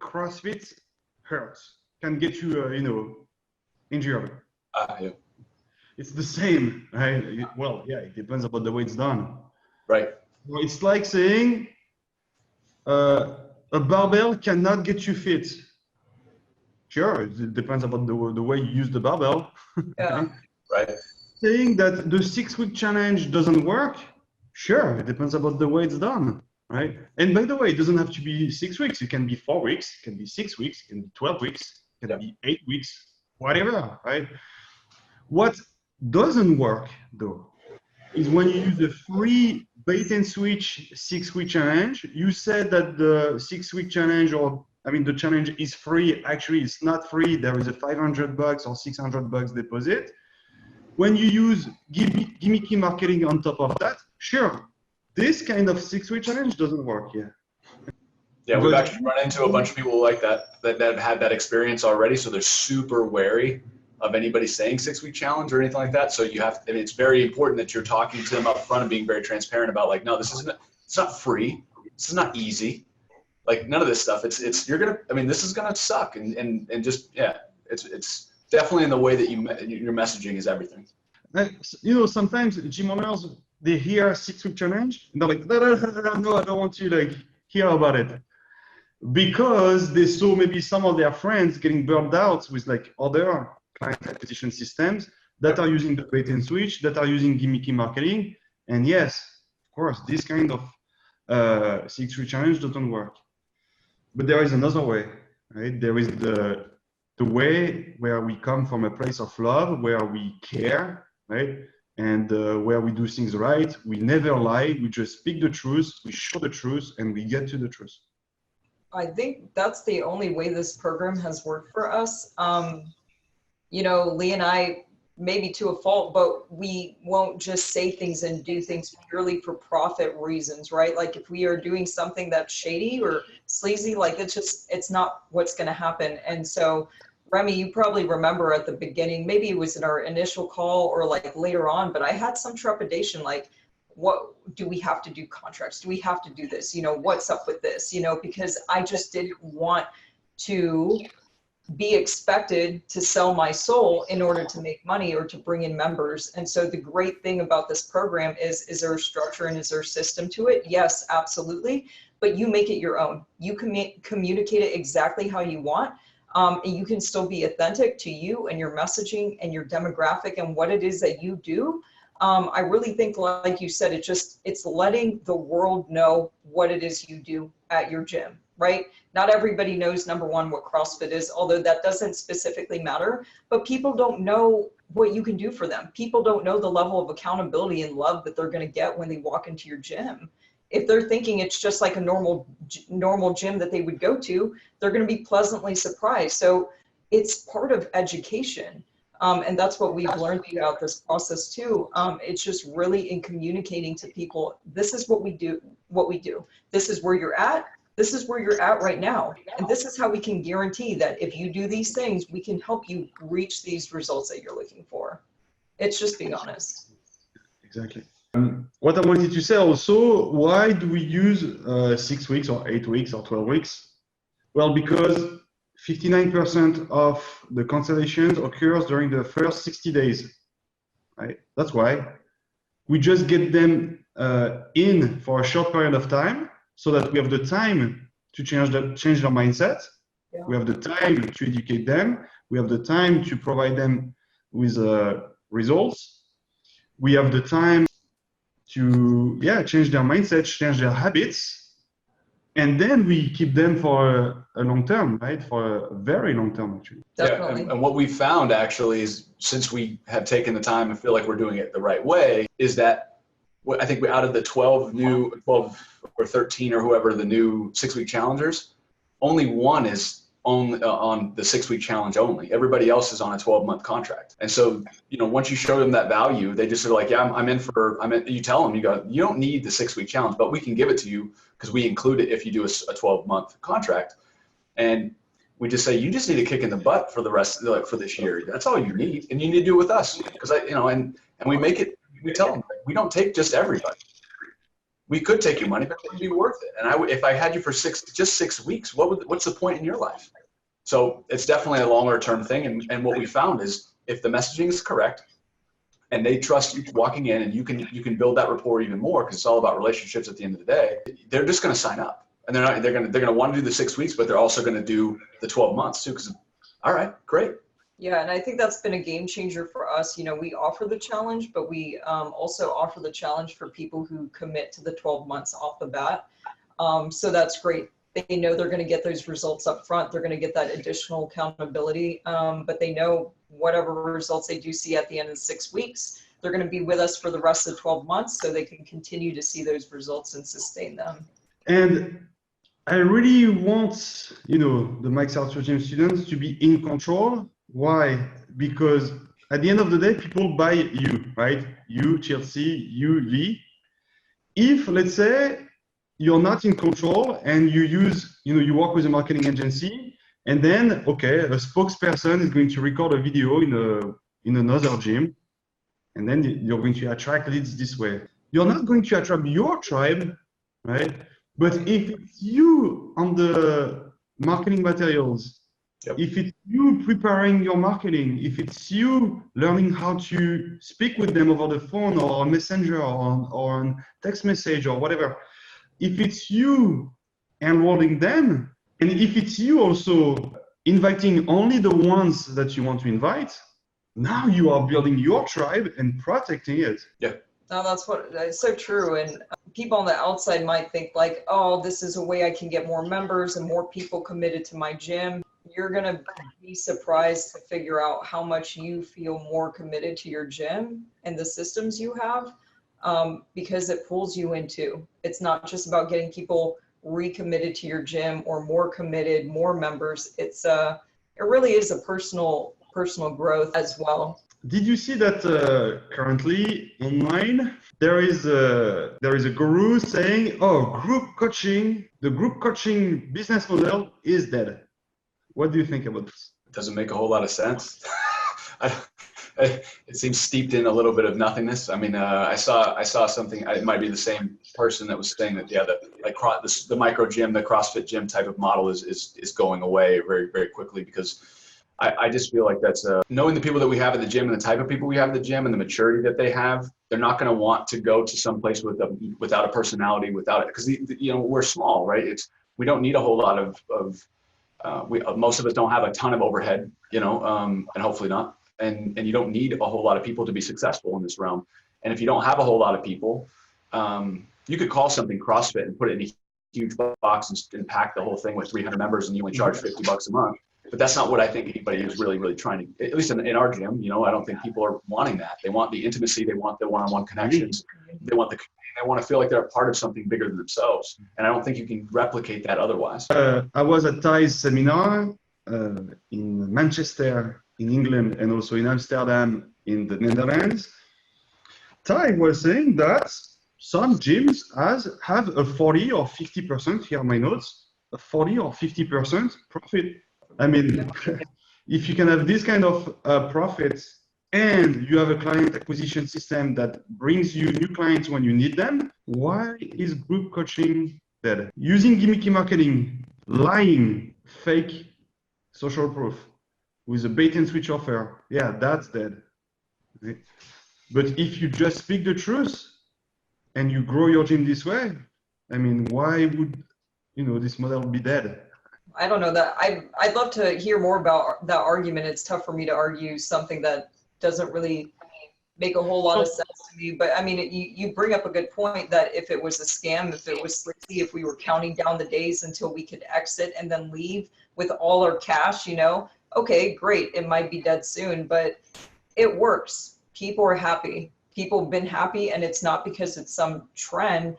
CrossFit hurts, can get you, injured.
Yeah.
It's the same, right? Well, yeah, it depends about the way it's done.
Right.
Well, it's like saying a barbell cannot get you fit. Sure, it depends about the way you use the barbell.
Yeah.
Right.
Saying that the 6-week challenge doesn't work, sure, it depends about the way it's done, right? And by the way, it doesn't have to be 6 weeks. It can be 4 weeks, it can be 6 weeks, it can be 12 weeks, it can be 8 weeks, whatever, right? What doesn't work, though, is when you use a free bait and switch 6-week challenge. You said that the 6-week challenge, the challenge is free. Actually, it's not free. There is a $500 or $600 deposit. When you use gimmicky marketing on top of that, sure, this kind of 6-week challenge doesn't work.
Yeah, we've actually run into a bunch of people like that have had that experience already. So they're super wary of anybody saying 6-week challenge or anything like that. So it's very important that you're talking to them up front and being very transparent about like, no, it's not free. This is not easy. Like none of this stuff. This is gonna suck. And just, yeah, it's definitely in the way that your messaging is everything.
Sometimes gym owners, they hear 6-week challenge and they're like, no, I don't want to hear about it. Because they saw maybe some of their friends getting burned out with other client acquisition systems that are using the bait and switch, that are using gimmicky marketing. And yes, of course, this kind of 6-week challenge doesn't work. But there is another way, right? There is the way where we come from a place of love, where we care, right? And where we do things right. We never lie. We just speak the truth. We show the truth, and we get to the truth.
I think that's the only way this program has worked for us. Lee and I, maybe to a fault, but we won't just say things and do things purely for profit reasons, right? Like if we are doing something that's shady or sleazy, it's not what's going to happen. And so, Remy, you probably remember at the beginning, maybe it was in our initial call or later on, but I had some trepidation, what do we have to do contracts? Do we have to do this? What's up with this? Because I just didn't want to be expected to sell my soul in order to make money or to bring in members. And so the great thing about this program is there a structure and is there a system to it? Yes, absolutely. But you make it your own. You communicate it exactly how you want. And you can still be authentic to you and your messaging and your demographic and what it is that you do. I really think, like you said, it's letting the world know what it is you do at your gym, right? Not everybody knows, number one, what CrossFit is, although that doesn't specifically matter, but people don't know what you can do for them. People don't know the level of accountability and love that they're going to get when they walk into your gym. If they're thinking it's just like a normal gym that they would go to, they're going to be pleasantly surprised. So it's part of education. And that's what we've learned throughout this process too. It's just really in communicating to people, this is what we do. This is where you're at. This is where you're at right now. And this is how we can guarantee that if you do these things, we can help you reach these results that you're looking for. It's just being honest.
Exactly. What I wanted to say also, why do we use 6 weeks or 8 weeks or 12 weeks? Well, because 59% of the cancellations occurs during the first 60 days, right? That's why we just get them in for a short period of time so that we have the time to change their mindset. Yeah. We have the time to educate them. We have the time to provide them with results. We have the time to change their mindset, change their habits. And then we keep them for a long term, right? For a very long term, actually.
Definitely.
Yeah, and what we found actually is, since we have taken the time and feel like we're doing it the right way, is that I think out of the 12 or 13 or whoever the new 6-week challengers, only one is on the 6-week challenge only. Everybody else is on a 12-month contract. And so, once you show them that value, they just are like, yeah, you tell them, you don't need the 6-week challenge, but we can give it to you because we include it if you do a 12-month contract. And we just say, you just need a kick in the butt for the rest, for this year. That's all you need. And you need to do it with us. Because and we make it we tell them, we don't take just everybody. We could take your money, but it wouldn't be worth it. And if I had you for just 6 weeks, what's the point in your life? So it's definitely a longer term thing. And what we found is if the messaging is correct and they trust you walking in, and you can build that rapport even more, because it's all about relationships at the end of the day, they're just going to sign up. And they're going to want to do the 6 weeks, but they're also going to do the 12 months too. Because, all right, great.
Yeah, and I think that's been a game changer for us. You know, we offer the challenge, but we also offer the challenge for people who commit to the 12 months off the bat. So that's great. They know they're going to get those results up front. They're going to get that additional accountability, but they know whatever results they do see at the end of the 6 weeks, they're going to be with us for the rest of the 12 months, so they can continue to see those results and sustain them.
And I really want, the Mike's Outdoor Gym students to be in control. Why? Because at the end of the day, people buy you, right? You, Chelsea, you, Lee. If, let's say, you're not in control and you use, you work with a marketing agency, and then, okay, a spokesperson is going to record a video in another gym, and then you're going to attract leads this way. You're not going to attract your tribe, right? But if it's you on the marketing materials,
Yep.
If it's you preparing your marketing, if it's you learning how to speak with them over the phone or on Messenger or on text message or whatever, if it's you enrolling them, and if it's you also inviting only the ones that you want to invite, now you are building your tribe and protecting it.
Yeah.
No, that's so true. And people on the outside might think like, oh, this is a way I can get more members and more people committed to my gym. You're going to be surprised to figure out how much you feel more committed to your gym and the systems you have, because it pulls you into. It's not just about getting people recommitted to your gym or more committed, more members. It really is a personal growth as well.
Did you see that currently online there is a guru saying, "Oh, the group coaching business model is dead." What do you think about this?
It doesn't make a whole lot of sense. It seems steeped in a little bit of nothingness. I mean, I saw something. It might be the same person that was saying that the micro gym, the CrossFit gym type of model is going away very, very quickly, because I just feel like that's knowing the people that we have at the gym and the type of people we have at the gym and the maturity that they have. They're not going to want to go to some place without a personality, without it, because we're small, right? We don't need a whole lot of most of us don't have a ton of overhead, and hopefully not. And you don't need a whole lot of people to be successful in this realm. And if you don't have a whole lot of people, you could call something CrossFit and put it in a huge box and pack the whole thing with 300 members, and you only charge $50 a month. But that's not what I think anybody is really, really trying to, at least in our gym, I don't think people are wanting that. They want the intimacy. They want the one-on-one connections. They want they want to feel like they're a part of something bigger than themselves. And I don't think you can replicate that otherwise.
I was at Ty's seminar in Manchester, in England, and also in Amsterdam, in the Netherlands. Ty was saying that some gyms have a 40 or 50%, here are my notes, a 40 or 50% profit. I mean, if you can have this kind of profits and you have a client acquisition system that brings you new clients when you need them, why is group coaching dead? Using gimmicky marketing, lying, fake social proof with a bait and switch offer, yeah, that's dead. But if you just speak the truth and you grow your gym this way, I mean, why would this model be dead?
I don't know that. I'd love to hear more about that argument. It's tough for me to argue something that doesn't really make a whole lot of sense to me. But I mean, you bring up a good point that if it was a scam, if it was slicky, if we were counting down the days until we could exit and then leave with all our cash, okay, great. It might be dead soon, but it works. People are happy. People have been happy, and it's not because it's some trend.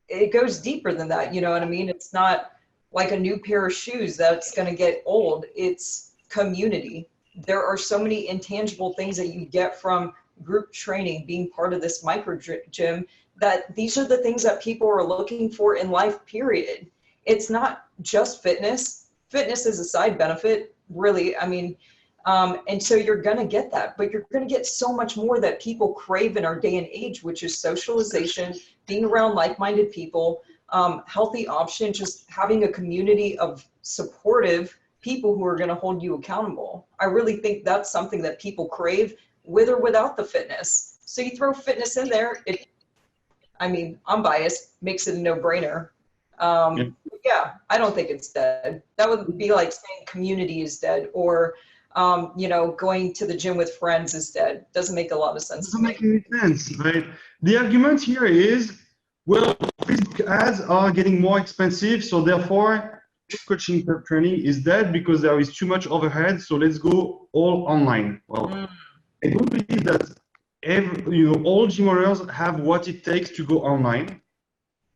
It goes deeper than that. You know what I mean? It's not like a new pair of shoes that's going to get old. It's community. There are so many intangible things that you get from group training, being part of this micro gym, that these are the things that people are looking for in life, period. It's not just fitness. Fitness is a side benefit, really. I mean, And so you're going to get that, but you're going to get so much more that people crave in our day and age, which is socialization, being around like-minded people, healthy option, just having a community of supportive people who are going to hold you accountable. I really think that's something that people crave with or without the fitness. So you throw fitness in there, I'm biased, makes it a no-brainer. Yeah, I don't think it's dead. That would be like saying community is dead, or going to the gym with friends is dead. Doesn't make a lot of sense to me.
Doesn't make any sense, right? The argument here is, well, Facebook ads are getting more expensive, so therefore coaching training is dead because there is too much overhead, so let's go all online. Well, I don't believe that all gym owners have what it takes to go online.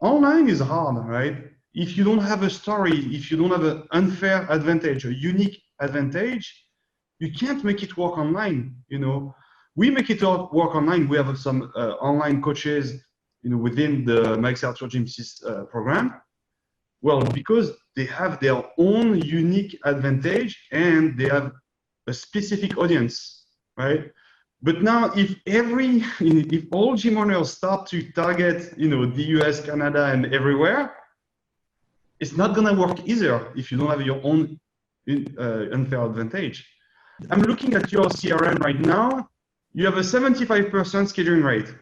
Online is hard, right? If you don't have a story, if you don't have an unfair advantage, a unique advantage, you can't make it work online. We make it work online. We have some online coaches, within the Mike's Arthur Gym program. Well, because they have their own unique advantage and they have a specific audience, right? But now, if all gym owners start to target, the US, Canada, and everywhere, it's not gonna work either if you don't have your own unfair advantage. I'm looking at your CRM right now. You have a 75% scheduling rate.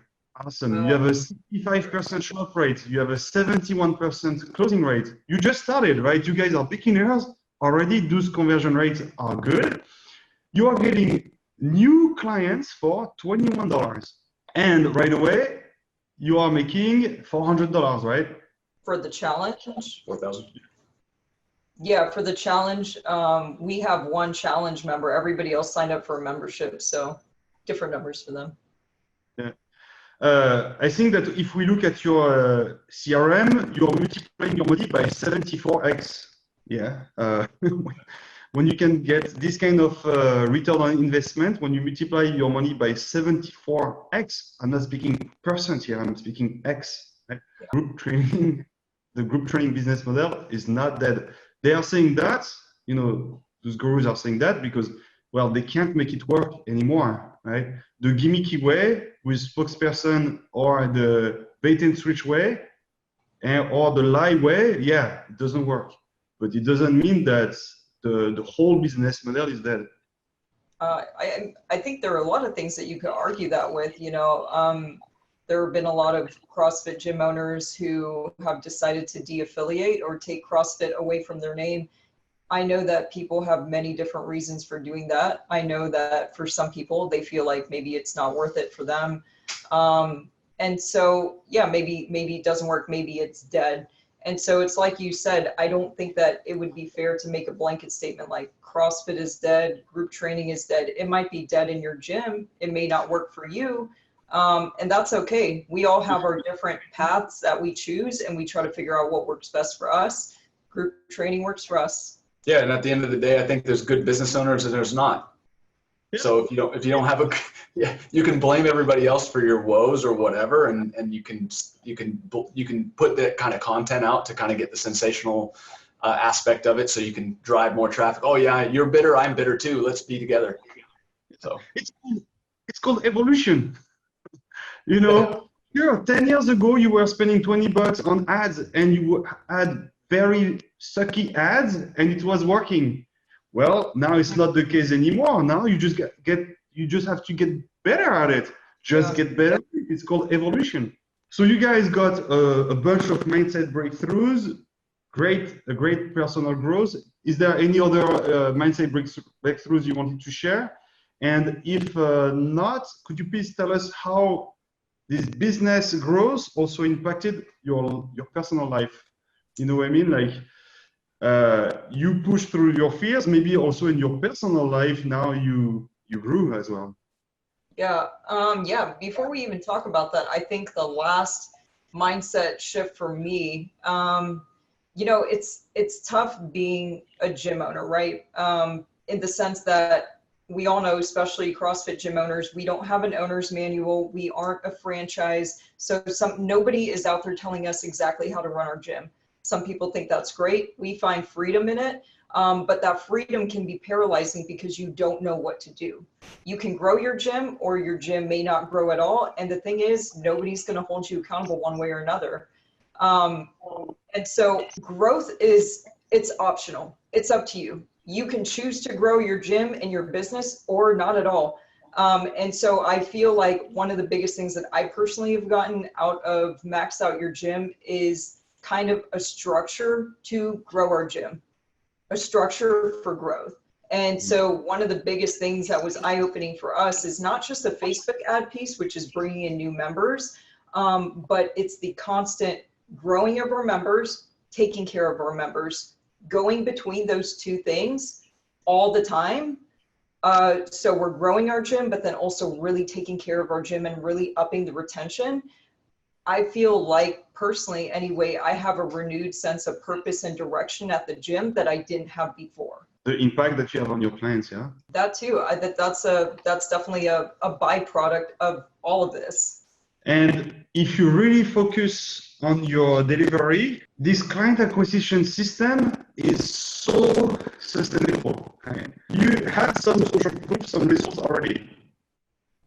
Awesome. You have a 65% show up rate. You have a 71% closing rate. You just started, right? You guys are beginners already. Those conversion rates are good. You are getting new clients for $21. And right away, you are making $400, right?
For the challenge?
4,000.
Yeah, for the challenge, we have one challenge member. Everybody else signed up for a membership, so different numbers for them.
Yeah. I think that if we look at your CRM, you're multiplying your money by 74x. Yeah. When you can get this kind of return on investment, when you multiply your money by 74x, I'm not speaking percent here, I'm speaking X. Right? Yeah. The group training business model is not dead. They are saying that, those gurus are saying that because, well, they can't make it work anymore, right? The gimmicky way with spokesperson or the bait and switch way or the lie way, yeah, it doesn't work. But it doesn't mean that the whole business model is dead.
I think there are a lot of things that you could argue that with, there have been a lot of CrossFit gym owners who have decided to de-affiliate or take CrossFit away from their name. I know that people have many different reasons for doing that. I know that for some people, they feel like maybe it's not worth it for them. And so, yeah, maybe it doesn't work, maybe it's dead. And so it's like you said, I don't think that it would be fair to make a blanket statement like CrossFit is dead, group training is dead. It might be dead in your gym. It may not work for you. And that's okay. We all have our different paths that we choose and we try to figure out what works best for us. Group training works for us.
Yeah. And at the end of the day, I think there's good business owners and there's not. Yeah. So if you don't have you can blame everybody else for your woes or whatever. And you can put that kind of content out to kind of get the sensational aspect of it. So you can drive more traffic. Oh yeah, you're bitter. I'm bitter too. Let's be together. So
it's called evolution. Sure, 10 years ago, you were spending $20 on ads and you had very sucky ads and it was working. Well, now it's not the case anymore. Now you just you just have to get better at it. Get better. It's called evolution. So you guys got a bunch of mindset breakthroughs, a great personal growth. Is there any other mindset breakthroughs you wanted to share? And if not, could you please tell us how this business growth also impacted your personal life? You know what I mean? Like you push through your fears, maybe also in your personal life, now you grew as well.
Yeah. Before we even talk about that, I think the last mindset shift for me, it's tough being a gym owner, right? In the sense that we all know, especially CrossFit gym owners, we don't have an owner's manual. We aren't a franchise. So nobody is out there telling us exactly how to run our gym. Some people think that's great. We find freedom in it. But that freedom can be paralyzing because you don't know what to do. You can grow your gym, or your gym may not grow at all. And the thing is, nobody's going to hold you accountable one way or another. And so growth it's optional. It's up to you. You can choose to grow your gym and your business or not at all. And so I feel like one of the biggest things that I personally have gotten out of Max Out Your Gym is kind of a structure to grow our gym, a structure for growth. And so one of the biggest things that was eye-opening for us is not just the Facebook ad piece, which is bringing in new members, but it's the constant growing of our members, taking care of our members, going between those two things all the time. So we're growing our gym, but then also really taking care of our gym and really upping the retention. I feel like personally, anyway, I have a renewed sense of purpose and direction at the gym that I didn't have before.
The impact that you have on your clients, yeah?
That too, that's definitely a byproduct of all of this.
And if you really focus on your delivery, this client acquisition system is so sustainable. You have some social proof, some results already.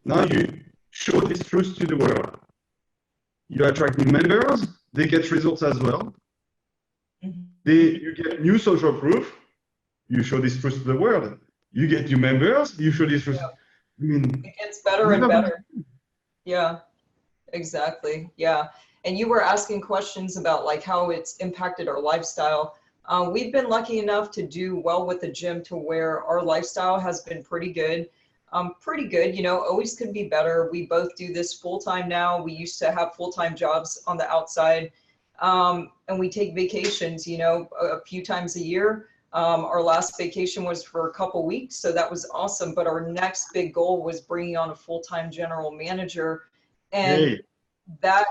Now you show this truth to the world. You attract new members, they get results as well. You get new social proof, you show this truth to the world. You get new members, you show this truth.
Yeah.
I mean,
it gets better and better. Yeah, exactly. Yeah. And you were asking questions about like how it's impacted our lifestyle. We've been lucky enough to do well with the gym to where our lifestyle has been pretty good. You know, always could be better. We both do this full-time now. We used to have full-time jobs on the outside. And we take vacations, you know, a few times a year. Our last vacation was for a couple weeks, so that was awesome. But our next big goal was bringing on a full-time general manager. And that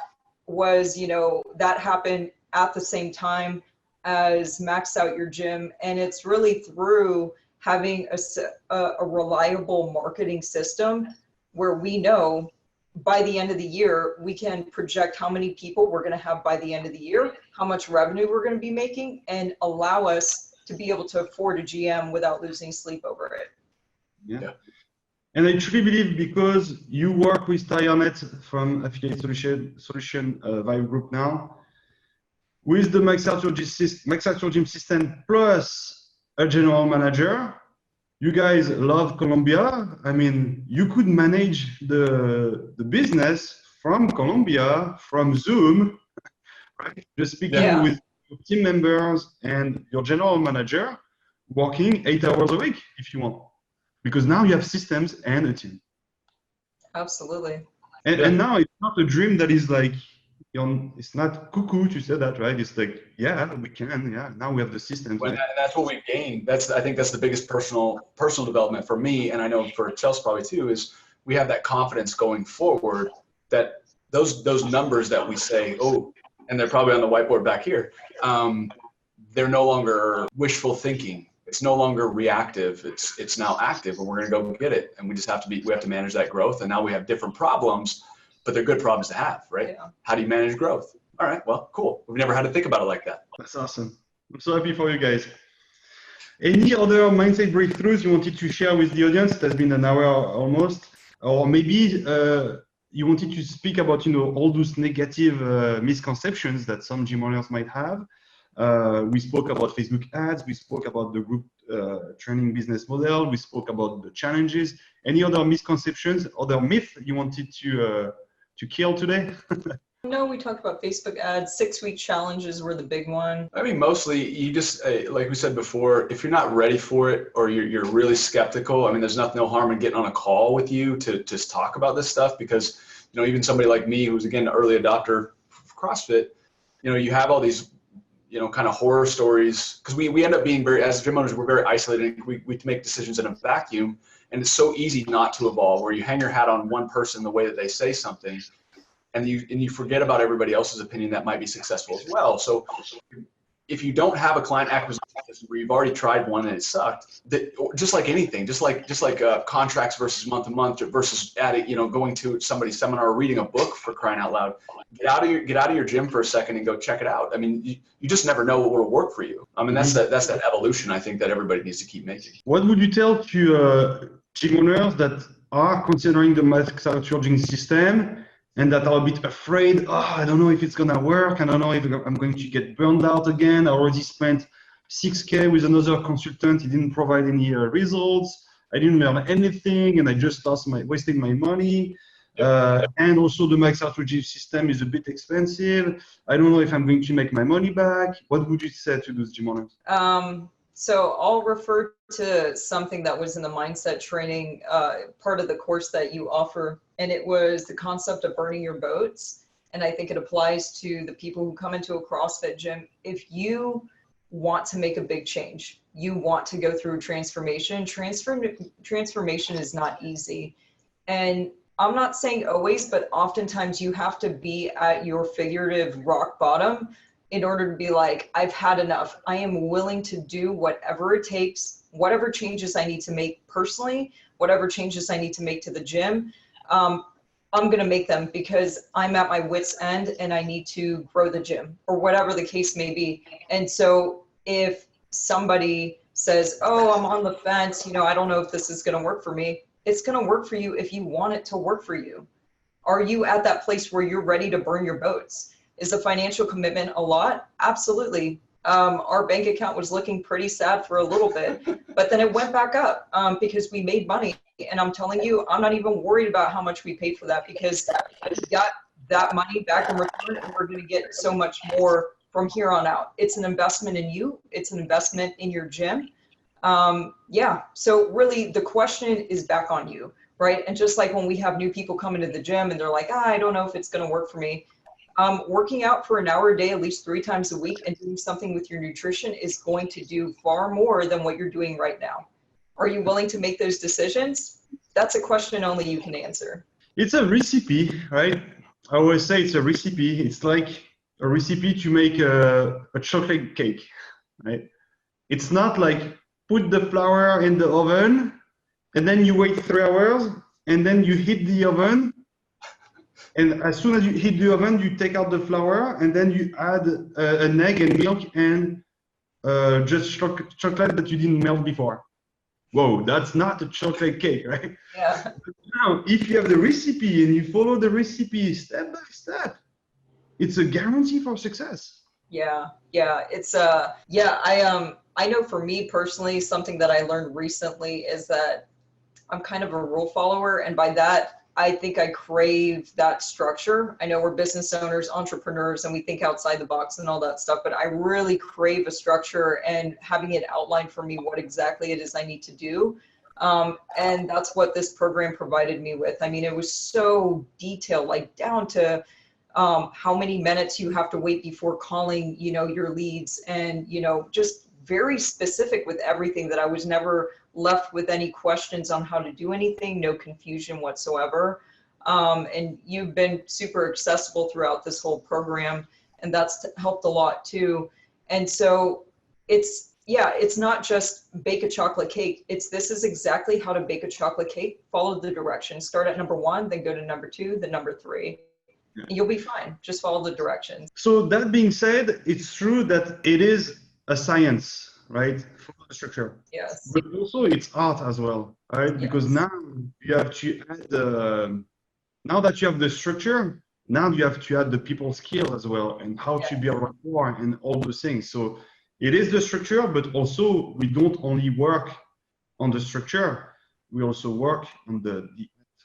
was, you know, that happened at the same time as Max Out Your Gym. And it's really through having a reliable marketing system where we know by the end of the year, we can project how many people we're going to have by the end of the year, how much revenue we're going to be making, and allow us to be able to afford a GM without losing sleep over it.
Yeah. And I truly believe because you work with TireNet from Affiliate Solution Vibe Group now, with the Max Out Your Gym system plus a general manager, you guys love Colombia. I mean, you could manage the business from Colombia, from Zoom, right? Just speaking with your team members and your general manager, working 8 hours a week if you want. Because now you have systems and a team.
Absolutely.
And now it's not a dream that is like, it's not cuckoo to say that, right? It's like, yeah, we can. Yeah, now we have the systems.
Well, and that's what we've gained. I think that's the biggest personal development for me, and I know for Chelsea probably too, is we have that confidence going forward that those numbers that we say, oh, and they're probably on the whiteboard back here, they're no longer wishful thinking. It's no longer reactive. It's now active, and we're going to go get it. And we just have to manage that growth. And now we have different problems, but they're good problems to have, right? Yeah. How do you manage growth? All right, well, cool. We've never had to think about it like that.
That's awesome. I'm so happy for you guys. Any other mindset breakthroughs you wanted to share with the audience? It has been an hour almost. Or maybe you wanted to speak about, all those negative misconceptions that some gym owners might have. We spoke about Facebook ads. We spoke about the group training business model. We spoke about the challenges. Any other misconceptions, other myth you wanted to kill today?
No, we talked about Facebook ads. 6-week challenges were the big one.
I mean, mostly you just, like we said before, if you're not ready for it or you're really skeptical, I mean, there's no harm in getting on a call with you to just talk about this stuff because, even somebody like me who's, again, an early adopter of CrossFit, you have all these, kind of horror stories because we end up being as gym owners, we're very isolated. We make decisions in a vacuum, and it's so easy not to evolve where you hang your hat on one person the way that they say something. And you forget about everybody else's opinion that might be successful as well. So if you don't have a client acquisition system where you've already tried one and it sucked, that just like anything, just like contracts versus month to month versus adding, going to somebody's seminar or reading a book, for crying out loud, get out of your gym for a second and go check it out. I mean, you just never know what will work for you. I mean, that's that evolution I think that everybody needs to keep making.
What would you tell to gym owners that are considering the max outcharging system and that are a bit afraid? I don't know if it's gonna work. I don't know if I'm going to get burned out again. I already spent $6,000 with another consultant. He didn't provide any results. I didn't learn anything, and I just wasting my money. And also the max outcharging system is a bit expensive. I don't know if I'm going to make my money back. What would you say to those gym owners?
So I'll refer to something that was in the mindset training part of the course that you offer, and it was the concept of burning your boats. And I think it applies to the people who come into a CrossFit gym. If you want to make a big change, you want to go through transformation. Transformation is not easy. And I'm not saying always, but oftentimes you have to be at your figurative rock bottom in order to be like, I've had enough. I am willing to do whatever it takes, whatever changes I need to make personally, whatever changes I need to make to the gym. I'm going to make them because I'm at my wit's end and I need to grow the gym or whatever the case may be. And so if somebody says, I'm on the fence, I don't know if this is going to work for me. It's going to work for you if you want it to work for you. Are you at that place where you're ready to burn your boats? Is the financial commitment a lot? Absolutely. Our bank account was looking pretty sad for a little bit, but then it went back up because we made money. And I'm telling you, I'm not even worried about how much we paid for that because we got that money back in return and we're going to get so much more from here on out. It's an investment in you. It's an investment in your gym. So really the question is back on you, right? And just like when we have new people come into the gym and they're like, I don't know if it's going to work for me. Working out for an hour a day, at least 3 times a week, and doing something with your nutrition is going to do far more than what you're doing right now. Are you willing to make those decisions? That's a question only you can answer.
It's a recipe, right? I always say it's a recipe. It's like a recipe to make a chocolate cake, right? It's not like put the flour in the oven and then you wait 3 hours and then you heat the oven. And as soon as you heat the oven, you take out the flour and then you add an egg and milk and just chocolate that you didn't melt before. Whoa, that's not a chocolate cake, right?
Yeah.
Now, if you have the recipe and you follow the recipe step by step, it's a guarantee for success.
Yeah. It's I know for me personally, something that I learned recently is that I'm kind of a rule follower, and by that, I think I crave that structure. I know we're business owners, entrepreneurs, and we think outside the box and all that stuff, but I really crave a structure and having it outlined for me what exactly it is I need to do. And that's what this program provided me with. I mean, it was so detailed, like down to how many minutes you have to wait before calling, your leads, and, just very specific with everything, that I was never left with any questions on how to do anything, no confusion whatsoever. And you've been super accessible throughout this whole program, and that's helped a lot too. And so it's not just bake a chocolate cake. This is exactly how to bake a chocolate cake. Follow the directions. Start at number 1, then go to number 2, then number 3. Yeah. You'll be fine. Just follow the directions.
So that being said, it's true that it is a science, right? Follow the structure.
Yes.
But also it's art as well, right? Yes. Because now you have to add now that you have the structure, now you have to add the people skills as well and how to build rapport and all those things. So it is the structure, but also we don't only work on the structure, we also work on the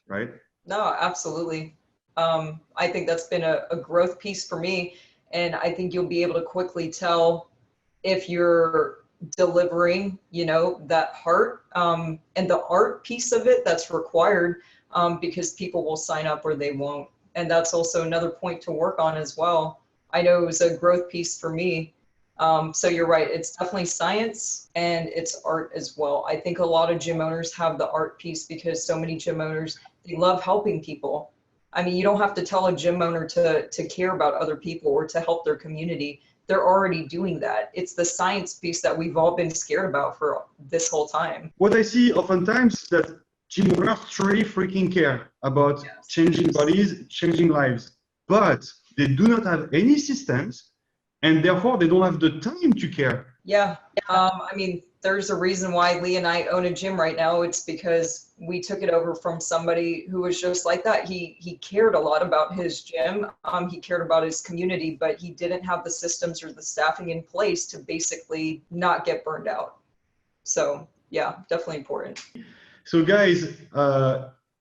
right?
No, absolutely. I think that's been a growth piece for me. And I think you'll be able to quickly tell if you're delivering, that heart and the art piece of it that's required, because people will sign up or they won't. And that's also another point to work on as well. I know it was a growth piece for me. So you're right. It's definitely science and it's art as well. I think a lot of gym owners have the art piece because so many gym owners, they love helping people. I mean, you don't have to tell a gym owner to care about other people or to help their community. they're already doing that. It's the science piece that we've all been scared about for this whole time.
What I see oftentimes that gym owners truly freaking care about changing bodies, changing lives, but they do not have any systems, and therefore they don't have the time to care.
Yeah, I mean, there's a reason why Lee and I own a gym right now. It's because we took it over from somebody who was just like that. He cared a lot about his gym. He cared about his community, but he didn't have the systems or the staffing in place to basically not get burned out. So yeah, definitely important.
So guys,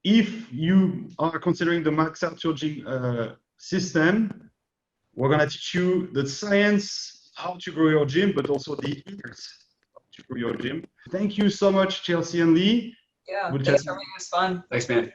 if you are considering the Max Arthur gym system, we're gonna teach you the science, how to grow your gym, but also the art to grow your gym. Thank you so much, Chelsea and Lee.
Yeah,
We'll
thanks
chat.
for having me. It was fun.
Thanks, man.